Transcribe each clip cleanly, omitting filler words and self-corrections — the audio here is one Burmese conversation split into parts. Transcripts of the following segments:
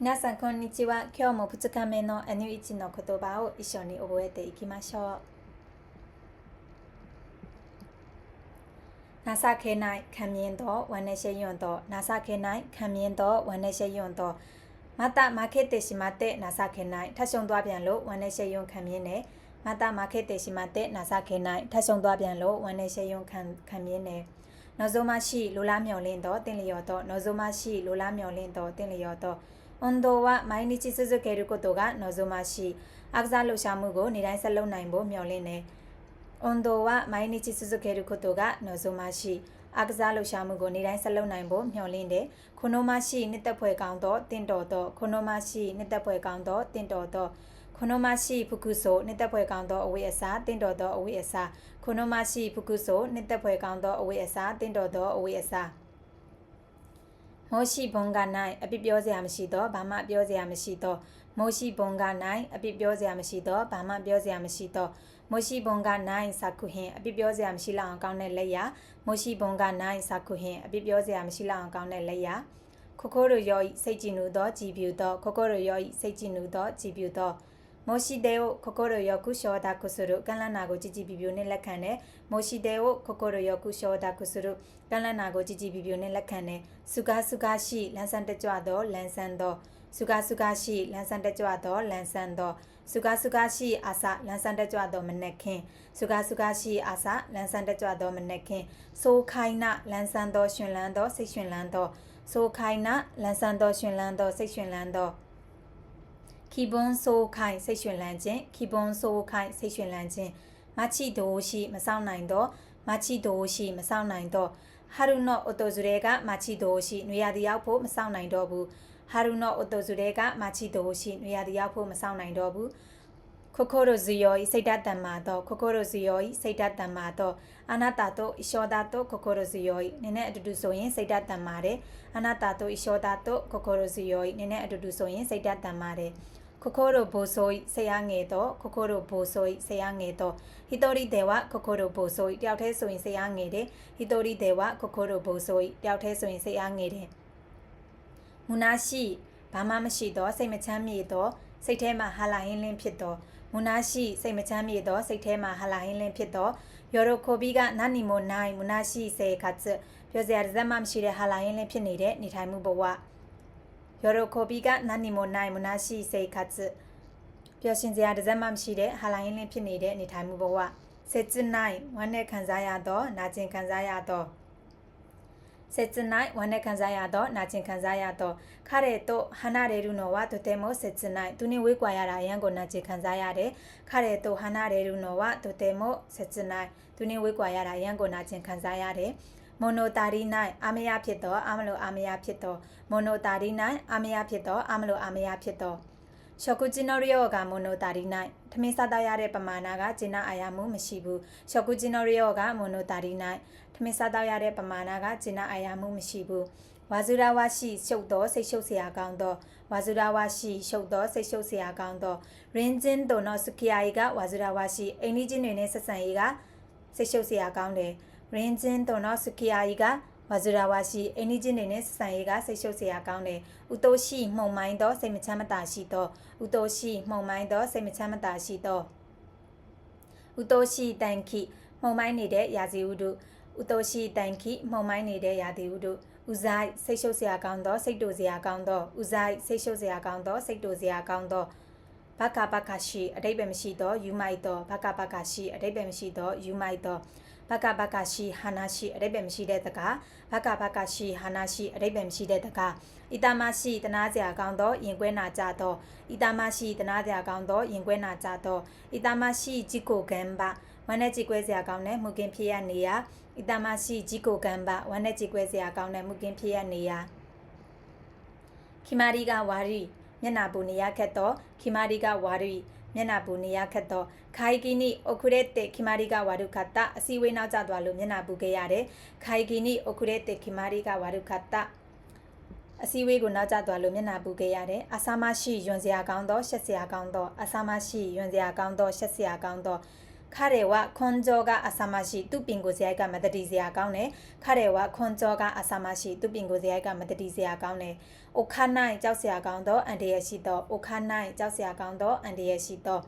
皆さんこんにちは。今日も2日目の N1 の言葉を一緒に覚えていきましょう。情けない看見とわねせよんと情けない看見とわねせよんとまた負けてしまって情けないထရှုံသွားပြန်လို့ဝမ်းနေရှေယွန်းခံမြင်နေまた負けてしまって情けないထရှုံသွားပြန်လို့ဝမ်းနေရှေယွန်းခံမြင်နေနောက်ဆုံးမရှိလိုလားမျောလင်းတော့တင်လျော်တော့နောက်ဆုံးမရှိလိုလားမျောလင်းတော့တင်လျော်တော့運動は毎日続けることが望ましい。アクザルシャムゴ、二来サロナインボ、ミョレネ。運動は毎日続けることが望ましい。アクザルシャムゴ、二来サロナインボ、ミョレネ。このましいネタポエカウント、テントと、このましいネタポエカウント、テントと、このましい服装、ネタポエカウント、おウエサ、テントとおウエサ。このましい服装、ネタポエカウント、おウエサ、テントとおウエサ。もし本がないအပြစ်ပြောစရာမရှိတော့ဘာမှပြောစရာမရှိတော့もし本がないအပြစ်ပြောစရာမရှိတော့ဘာမှပြောစရာမရှိတော့もし本がない作品အပြစ်ပြောစရာမရှိလောက်အောင်ကောင်းတဲ့လက်ရもし本がない作品အပြစ်ပြောစရာမရှိလောက်အောင်ကောင်းတဲ့လက်ရ心よいစိတ်ကြည်နူသောကြည်ပြူသော心よいစိတ်ကြည်နူသောကြည်ပြူသောもしでを心よく承諾するကန့်လန့်နာကိုကြည်ကြည်ပြူပြူနဲ့လက်ခံတယ်もしでを心よく承諾するကန့်လန့်နာကိုကြည်ကြည်ပြူပြူနဲ့လက်ခံတယ်စုကားစုကားရှိလန်းဆန်းတကြွသောလန်းဆန်းသောစုကားစုကားရှိလန်းဆန်းတကြွသောလန်းဆန်းသောစုကားစုကားရှိအာစလန်းဆန်းတကြွသောမနက်ခင်းစုကားစုကားရှိအာစလန်းဆန်းတကြွသောမနက်ခင်းဆိုခိုင်နာလန်းဆန်းသောရှင်လန်းသောစိတ်ရှင်လန်းသောဆိုခိုင်နာလန်းဆန်းသောရှင်လန်းသောစိတ်ရှင်လန်းသော気分爽快စိတ်ရှင်လန်းခြင်း気分爽快စိတ်ရှင်လန်းခြင်းမချီတိုးရှိမဆောင်နိုင်တော့မချီတိုးရှိမဆောင်နိုင်တော့春の訪れが待ち遠しいနွေရာသီရောက်ဖို့မဆောင်နိုင်တော့ဘူး春の訪れが待ち遠しいနွေရာသီရောက်ဖို့မဆောင်နိုင်တော့ဘူး心強いစိတ်ဓာတ်တန်မာတော့心強いစိတ်ဓာတ်တန်မာတော့あなたと一緒だと心強いနည်းနည်းအတူတူဆိုရင်စိတ်ဓာတ်တန်မာတယ်あなたと一緒だと心強いနည်းနည်းအတူတူဆိုရင်စိတ်ဓာတ်တန်မာတယ်心細いせやげと心細いせやげと一人では心細いတယောက်တည်းဆိုရင်せやげတယ်一人では心細いတယောက်တည်းဆိုရင်せやげတယ်虚しいဘာမှမရှိတော့စိတ်မချမ်းမြေတော့စိတ်ထဲမှာဟာလာဟင်းလင်းဖြစ်တော့虚しいစိတ်မချမ်းမြေတော့စိတ်ထဲမှာဟာလာဟင်းလင်းဖြစ်တော့喜びが何もない虚しい生活ပြောစရာတစ်စက်မှမရှိတဲ့ဟာလာဟင်းလင်းဖြစ်နေတဲ့နေထိုင်မှုဘဝ喜びが何もない虚しい生活ပျော်ရွှင်စရာတစ်စက်မှမရှိတဲ့ဟာလိုင်းလင်းဖြစ်နေတဲ့နေထိုင်မှုဘဝ切ないဝမ်းနဲ့ခံစားရတော့နာကျင်ခံစားရတော့切ないဝမ်းနဲ့ခံစားရတော့နာကျင်ခံစားရတော့彼と離れるのはとても切ないသူနဲ့ဝေးကွာရတာအရန်ကိုနာကျင်ခံစားရတယ်彼と離れるのはとても切ないသူနဲ့ဝေးကွာရတာအရန်ကိုနာကျင်ခံစားရတယ်モノタリないアメヤဖြစ်တော့အမလို့အမေယာဖြစ်တော့モノタリないアメヤဖြစ်တော့အမလို့အမေယာဖြစ်တော့食事の量が物足りないထမင်းစားတော့ရတဲ့ပမာဏကကျဉ်းအာရမှုမရှိဘူး食事の量が物足りないထမင်းစားတော့ရတဲ့ပမာဏကကျဉ်းအာရမှုမရှိဘူးဝါဇူရာဝရှိရှုပ်တော့စိတ်ရှုပ်เสียကောင်းတော့ဝါဇူရာဝရှိရှုပ်တော့စိတ်ရှုပ်เสียကောင်းတော့ရင်းချင်းတို့နော်စကီယာကြီးကဝါဇူရာဝရှိအိန္ဒိချင်းတွေနဲ့ဆက်ဆံရေးကစိတ်ရှုပ်เสียကောင်းတယ်ရင်းချင်းတို့နော်စကီယာကြီးကဝါဇူရာဝရှိအိန္ဒိချင်းတွေနဲ့ဆက်ဆံရေးကစိတ်ရှုပ်เสียကောင်းတယ်ဥတိုရှိမှုံမိုင်းတော့စိတ်မချမ်းမသာရှိတော့ဥတိုရှိမှုံမိုင်းတော့စိတ်မချမ်းမသာရှိတော့ဥတိုရှိတန်ခိမှုံမိုင်းနေတဲ့ရာဇီဥဒုဥတိုရှိတန်ခိမှုံမိုင်းနေတဲ့ရာသီဥဒုဥဇိုက်စိတ်ရှုပ်เสียကောင်းတော့စိတ်တူเสียကောင်းတော့ဥဇိုက်စိတ်ရှုပ်เสียကောင်းတော့စိတ်တူเสียကောင်းတော့ဘကဘကရှိအတိတ်ပဲမရှိတော့ယူမိုက်တော့ဘကဘကရှိအတိတ်ပဲမရှိတော့ယူမိုက်တော့ဘကဘကရှိဟာနာရှိအတိတ်ပဲမရှိတဲ့တကားဘကဘကရှိဟာနာရှိအတိတ်ပဲမရှိတဲ့တကားဣတမရှိတနာစရာကောင်းတော့ရင်ကွဲနာကြတော့ဣတမရှိတနာစရာကောင်းတော့ရင်ကွဲနာကြတော့ဣတမရှိဂျီကိုကံပါဝမ်းနဲ့ကြည်ကွဲစရာကောင်းတဲ့မူကင်းဖြစ်ရနေရဣတမရှိဂျီကိုကံပါဝမ်းနဲ့ကြည်ကွဲစရာကောင်းတဲ့မူကင်းဖြစ်ရနေရခိမာရီကဝါရီမျက်နာပူနေရခက်တော့ခိမာရီကဝါရီမျက်နာပူနေရခက်တော့ခိုင်ကီနီအိုခုရဲတေခိမာရီကဝါရုခတ်တာအစီဝေးနောက်ကျသွားလို့မျက်နာပူခဲ့ရတယ်ခိုင်ကီနီအိုခုရဲတေခိမာရီကဝါရုခတ်တာအစီဝေးကိုနောက်ကျသွားလို့မျက်နာပူခဲ့ရတယ်အဆာမရှိယွန်စရာကောင်းတော့ရှက်စရာကောင်းတော့အဆာမရှိယွန်စရာကောင်းတော့ရှက်စရာကောင်းတော့ ခါရဲဝခွန်ဂျောကအဆာမရှိသူပင်ကိုစရိုက်ကမတတိစရာကောင်းတယ်ခါရဲဝခွန်ဂျောကအဆာမရှိသူပင်ကိုစရိုက်ကမတတိစရာကောင်းတယ်အိုခါနိုင်ကြောက်စရာကောင်းတော့အန်တရရှိတော့အိုခါနိုင်ကြောက်စရာကောင်းတော့အန်တရရှိတော့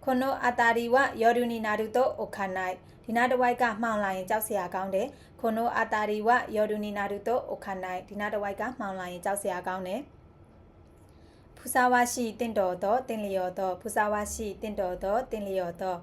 ခွန်နိုအတာရီဝယောဒူနီနာဒူတော့အိုခါနိုင်ဒီနာတဝိုက်ကမှောင်လာရင်ကြောက်စရာကောင်းတယ်ခွန်နိုအတာရီဝယောဒူနီနာဒူတော့အိုခါနိုင်ဒီနာတဝိုက်ကမှောင်လာရင်ကြောက်စရာကောင်းတယ်ဖူစာဝါရှိတင့်တော်တော့တင်လျော်တော့ဖူစာဝါရှိတင့်တော်တော့တင်လျော်တော့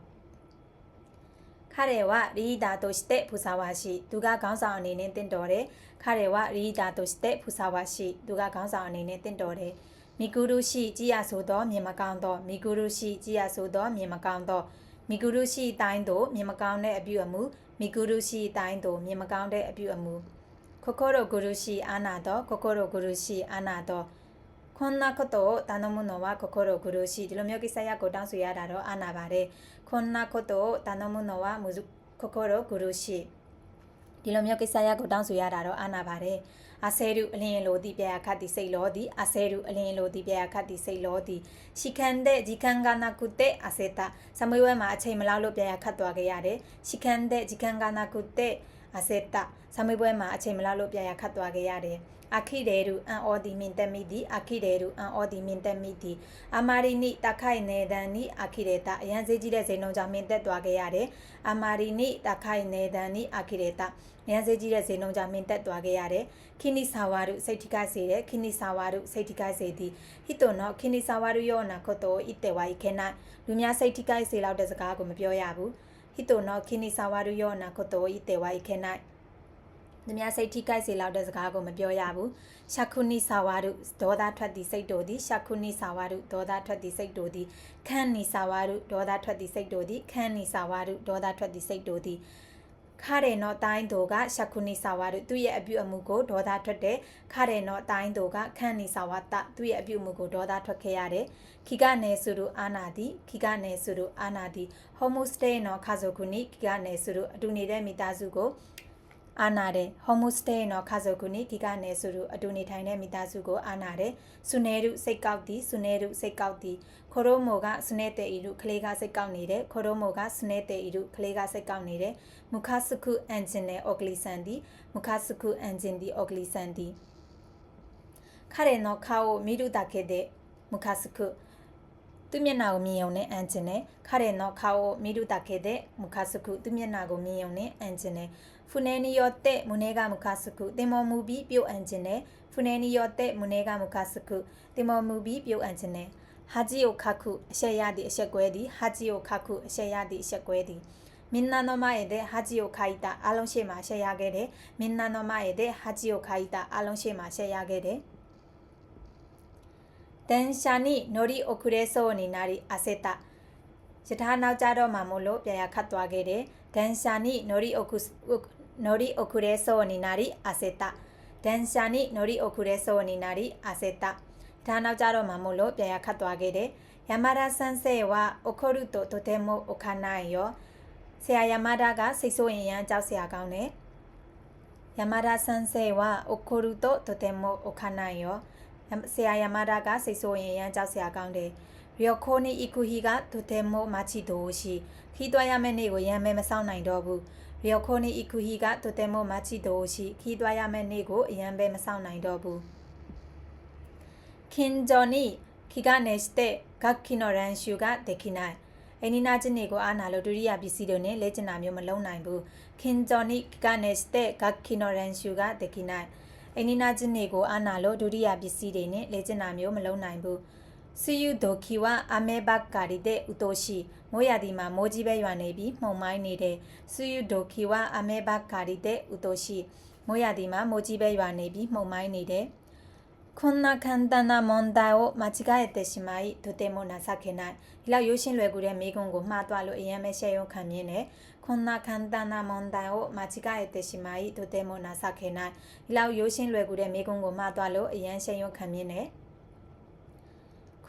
ခါရဲဝရီဒါတိုစတဲ့ဖူစာဝါရှိသူကခေါင်းဆောင်အနေနဲ့တင့်တော်တယ်ခါရဲဝရီဒါတိုစတဲ့ဖူစာဝါရှိသူကခေါင်းဆောင်အနေနဲ့တင့်တော်တယ်မီကူရုရှိကြည်ရဆိုတော့မြင်မကောင်းတော့မီကူရုရှိကြည်ရဆိုတော့မြင်မကောင်းတော့မီကူရုရှိတိုင်းတို့မြင်မကောင်းတဲ့အပြုအမူမီကူရုရှိတိုင်းတို့မြင်မကောင်းတဲ့အပြုအမူခိုခိုရိုဂုရုရှိအာနာတော့ခိုခိုရိုဂုရုရှိအာနာတော့ခွန်နာခတော့တာနမုနောဝခိုခိုရိုဂုရုရှိဒီလိုမျိုးကိစ္စရပ်ကိုတောင်းဆိုရတာတော့အာနာပါတယ်ခွန်နာခတော့တာနမုနောဝမူခိုခိုရိုဂုရုရှိဒီလိုမျိုးကိစ္စရပ်ကိုတောင်းဆိုရတာတော့အာနာပါတယ်အဆဲရုအလင်းလိုဒီပြရခတ်ဒီစိတ်လောဒီအဆဲရုအလင်းလိုဒီပြရခတ်ဒီစိတ်လောဒီရှီခန်တဲ့ဂျီခန်ကနာကုတဲ့အစေတာစမွေးဝဲမှာအချိန်မလောက်လို့ပြရခတ်သွားခဲ့ရတယ်ရှီခန်တဲ့ဂျီခန်ကနာကုတဲ့အစေတာစမွေးဝဲမှာအချိန်မလောက်လို့ပြရခတ်သွားခဲ့ရတယ်အခိဒေရုအန်အောဒီမင်တမီဒီအခိဒေရုအန်အောဒီမင်တမီဒီအမာရီနိတခိုင်နေဒန်နိအခိဒေတာအရန်စေးကြီးတဲ့ဇိန်လုံးကြောင့်မင်တက်သွားခဲ့ရတယ်အမာရီနိတခိုင်နေဒန်နိအခိဒေတာအရန်စေးကြီးတဲ့ဇိန်လုံးကြောင့်မင်တက်သွားခဲ့ရတယ်ခိနိဆာဝါရုစိတ်ထိခိုက်စေတဲ့ခိနိဆာဝါရုစိတ်ထိခိုက်စေသည်ဟိတောနောခိနိဆာဝါရုယောနာခောတောဣတေဝါဤခဲနိုင်လူများစိတ်ထိခိုက်စေလောက်တဲ့စကားကိုမပြောရဘူးဟိတောနောခိနိဆာဝါရုယောနာခောတောဣတေဝါဤခဲနိုင်သူများစိတ်ထိခိုက်စေလောက်တဲ့စကားကိုမပြောရဘူးရှခုနိဆာဝါရုဒေါသထွက်သည့်စိတ်တို့သည်ရှခုနိဆာဝါရုဒေါသထွက်သည့်စိတ်တို့သည်ခန့်နိဆာဝါရုဒေါသထွက်သည့်စိတ်တို့သည်ခန့်နိဆာဝါရုဒေါသထွက်သည့်စိတ်တို့သည်ခါရဲနောတိုင်းတို့ကရှခုနိဆာဝါရုသူ့ရဲ့အပြုအမူကိုဒေါသထွက်တဲ့ခါရဲနောတိုင်းတို့ကခန့်နိဆာဝတသူ့ရဲ့အပြုအမူကိုဒေါသထွက်ခဲ့ရတယ်ခိကနေစုရုအာနာတိခိကနေစုရုအာနာတိဟိုမိုစတေနောခါဇိုကုနိခိကနေစုရုအတူနေတဲ့မိသားစုကိုအာနာတဲ့ဟိုမိုစတေနောခါဇိုကုနိခိကနေစုရုအတူနေထိုင်တဲ့မိသားစုကိုအာနာတဲ့ဆုနေရုစိတ်ကောက်သည်ဆုနေရုစိတ်ကောက်သည်ခိုရိုမိုကဆုနေတဲ့ဤရုကလေးကစိတ်ကောက်နေတဲ့ခိုရိုမိုကဆုနေတဲ့ဤရုကလေးကစိတ်ကောက်နေတဲ့မုခဆုခုအန်ဂျင်နဲ့အော်ဂလီဆန်ဒီမုခဆုခုအန်ဂျင်ဒီအော်ဂလီဆန်ဒီခါရဲနောခါအိုမီရုတာခဲ့တဲ့မုခဆုခုသူမျက်နှာကိုမြင်ုံနဲ့အန်ဂျင်နဲ့ခါရဲနောခါအိုမီရုတာခဲ့တဲ့မုခဆုခုသူမျက်နှာကိုမြင်ုံနဲ့အန်ဂျင်နဲ့ဖူနေနီယောတဲ့မုန်နေကမုခဆုခုတင်မော်မူပြီးပြုတ်အန်ဂျင်နဲ့ဖူနေနီယောတဲ့မုန်နေကမုခဆုခုတင်မော်မူပြီးပြုတ်အန်ဂျင်နဲ့ဟာဂျီယိုခါခုအရှက်ရသည့်အရှက်ကွဲသည်ဟာဂျီယိုခါခုအရှက်ရသည့်အရှက်ကွဲသည်မင်နာနောမရဲ့တဲ့ဟာဂျီယိုခိုင်တာအားလုံးရှိမှရှက်ရခဲ့တယ်မင်နာနောမရဲ့တဲ့ဟာဂျီယိုခိုင်တာအားလုံးရှိမှရှက်ရခဲ့တယ်တန်ရှာနိနိုရီအိုကူရဲဆိုနီနာရီအစေတာယထာနောက်ကြတော့မှမို့လို့ပြန်ရခတ်သွားခဲ့တယ်ဒန်ရှာနိနိုရီအိုကူရဲဆိုနီနာရီအစေတာဒန်ရှာနိနိုရီအိုကူရဲဆိုနီနာရီအစေတာဒါနောက်ကြတော့မှမို့လို့ပြန်ရခတ်သွားခဲ့တယ်ယမာရာဆန်ဆေဝါအိုခိုရုတိုတိုတေမိုအိုခနာယောဆရာယမာဒါကစိတ်ဆိုးရင်ရမ်းကြောက်စရာကောင်းတယ်ယမာဒါဆန်ဆေဝါအိုခိုရုတိုတိုတေမိုအိုခနာယောဆရာယမာဒါကစိတ်ဆိုးရင်ရမ်းကြောက်စရာကောင်းတယ်ရီယိုခိုနီအီကူဟီကတိုတေမိုမာချီတိုရှိခီးသွားရမယ့်နေ့ကိုရမ်းမဲမဆောင်နိုင်တော့ဘူးရီယိုခိုနီအီကူဟီကတိုတေမိုမာချီတိုရှိခီးသွားရမယ့်နေ့ကိုရမ်းမဲမဆောင်နိုင်တော့ဘူးခင်ဂျော်နီခိကနေစတဲ့ဂက်ခိနိုရန်ရှူကဒေခိနိုင်အနီနာချင်းတွေကိုအာနာလို့ဒုတိယပစ္စည်းတို့နဲ့လဲကျင်တာမျိုးမလုံးနိုင်ဘူးခင်ဂျော်နီခိကနေစတဲ့ဂက်ခိနိုရန်ရှူကဒေခိနိုင်အနီနာချင်းတွေကိုအာနာလို့ဒုတိယပစ္စည်းတွေနဲ့လဲကျင်တာမျိုးမလုံးနိုင်ဘူးစီယူဒိုခီဝါအမေဘတ်ကာရီတဲ့ဥတိုရှိမိုးရသည်မှာမိုးကြီးပဲရွာနေပြီးမှုန်မိုင်းနေတဲ့စီယူဒိုခီဝါအမေဘတ်ကာရီတဲ့ဥတိုရှိမိုးရသည်မှာမိုးကြီးပဲရွာနေပြီးမှုန်မိုင်းနေတဲ့こんな簡単な問題を間違えてしまいとても情けない。ဒီလောက်ရိုးရှင်းလွယ်ကူတဲ့မိကုံကိုမှားသွားလို့အရင်ပဲရှက်ရုံခံမြင်တယ်။こんな簡単な問題を間違えてしまいとても情けない。ဒီလောက်ရိုးရှင်းလွယ်ကူတဲ့မိကုံကိုမှားသွားလို့အရင်ရှက်ရုံခံမြင်တယ်။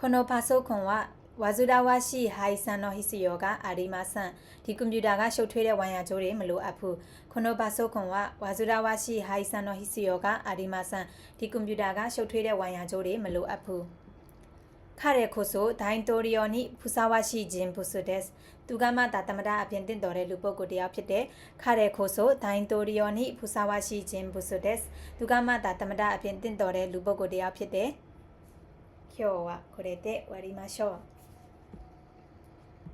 このパソコンは煩わしい配線の必要がありません。ဒီကွန်ပျူတာကရှုပ်ထွေးတဲ့ဝိုင်ယာကြိုးတွေမလိုအပ်ဘူး။このパソコンは煩わしい配線の必要がありません。ဒီကွန်ပျူတာကရှုပ်ထွေးတဲ့ဝိုင်ယာကြိုးတွေမလိုအပ်ဘူး။彼こそ大統領にふさわしい人物です。သူကမှဒါသမဒအပြင်တင်တော်တဲ့လူပုဂ္ဂိုလ်တယောက်ဖြစ်တဲ့彼こそ大統領にふさわしい人物です。သူကမှဒါသမဒအပြင်တင်တော်တဲ့လူပုဂ္ဂိုလ်တယောက်ဖြစ်တဲ့今日はこれで終わりましょう。